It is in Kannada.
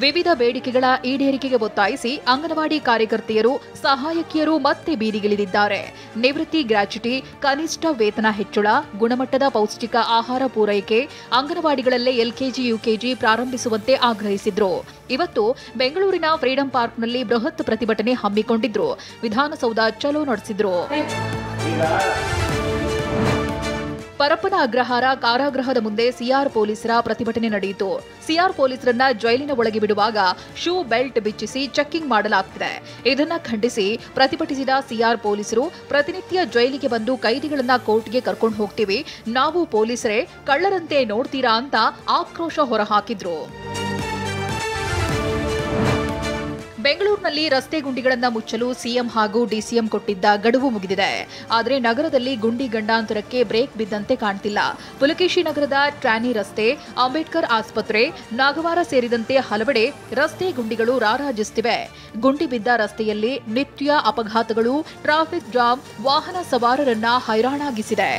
ವಿವಿಧ ಬೇಡಿಕೆಗಳ ಈಡೇರಿಕೆಗೆ ಒತ್ತಾಯಿಸಿ ಅಂಗನವಾಡಿ ಕಾರ್ಯಕರ್ತೆಯರು, ಸಹಾಯಕಿಯರು ಮತ್ತೆ ಬೀದಿಗಿಳಿದಿದ್ದಾರೆ. ನಿವೃತ್ತಿ ಗ್ರಾಚ್ಯುಟಿ, ಕನಿಷ್ಠ ವೇತನ ಹೆಚ್ಚಳ, ಗುಣಮಟ್ಟದ ಪೌಷ್ಟಿಕ ಆಹಾರ ಪೂರೈಕೆ, ಅಂಗನವಾಡಿಗಳಲ್ಲೇ ಎಲ್ಕೆಜಿ, ಯುಕೆಜಿ ಪ್ರಾರಂಭಿಸುವಂತೆ ಆಗ್ರಹಿಸಿದ್ರು. ಇವತ್ತು ಬೆಂಗಳೂರಿನ ಫ್ರೀಡಂ ಪಾರ್ಕ್ನಲ್ಲಿ ಬೃಹತ್ ಪ್ರತಿಭಟನೆ ಹಮ್ಮಿಕೊಂಡಿದ್ರು. ವಿಧಾನಸೌಧ ಚಲೋ ನಡೆಸಿದ್ರು. ಪರಪ್ಪನ ಅಗ್ರಹಾರ ಕಾರಾಗೃಹದ ಮುಂದೆ ಸಿಆರ್ ಪೊಲೀಸರ ಪ್ರತಿಭಟನೆ ನಡೆಯಿತು. ಸಿಆರ್ ಪೊಲೀಸರನ್ನ ಜೈಲಿನ ಒಳಗೆ ಬಿಡುವಾಗ ಶೂ ಬೆಲ್ಟ್ ಬಿಚ್ಚಿಸಿ ಚೆಕ್ಕಿಂಗ್ ಮಾಡಲಾಗ್ತಿದೆ. ಇದನ್ನ ಖಂಡಿಸಿ ಪ್ರತಿಭಟಿಸಿದ ಸಿಆರ್ ಪೊಲೀಸರು, ಪ್ರತಿನಿತ್ಯ ಜೈಲಿಗೆ ಬಂದು ಕೈದಿಗಳನ್ನ ಕೋರ್ಟ್ಗೆ ಕರ್ಕೊಂಡು ಹೋಗ್ತೀವಿ, ನಾವು ಪೊಲೀಸರೇ ಕಳ್ಳರಂತೆ ನೋಡ್ತೀರಾ ಅಂತ ಆಕ್ರೋಶ ಹೊರಹಾಕಿದ್ರು. ಬೆಂಗಳೂರಿನಲ್ಲಿ ರಸ್ತೆ ಗುಂಡಿಗಳನ್ನ ಮುಚ್ಚಲು ಸಿಎಂ ಹಾಗೂ ಡಿಸಿಎಂ ಕೊಟ್ಟಿದ್ದ ಗಡುವು ಮುಗಿದಿದೆ. ಆದರೆ ನಗರದಲ್ಲಿ ಗುಂಡಿ ಗಂಡಾಂತರಕ್ಕೆ ಬ್ರೇಕ್ ಬಿದ್ದಂತೆ ಕಾಣ್ತಿಲ್ಲ. ಪುಲಕೇಶಿ ನಗರದ ಟ್ರಾನಿ ರಸ್ತೆ, ಅಂಬೇಡ್ಕರ್ ಆಸ್ಪತ್ರೆ, ನಾಗವಾರ ಸೇರಿದಂತೆ ಹಲವೆಡೆ ರಸ್ತೆ ಗುಂಡಿಗಳು ರಾರಾಜಿಸುತ್ತಿವೆ. ಗುಂಡಿ ಬಿದ್ದ ರಸ್ತೆಯಲ್ಲಿ ನಿತ್ಯ ಅಪಘಾತಗಳು, ಟ್ರಾಫಿಕ್ ಜಾಮ್ ವಾಹನ ಸವಾರರನ್ನ ಹೈರಾಣಾಗಿಸಿದೆ.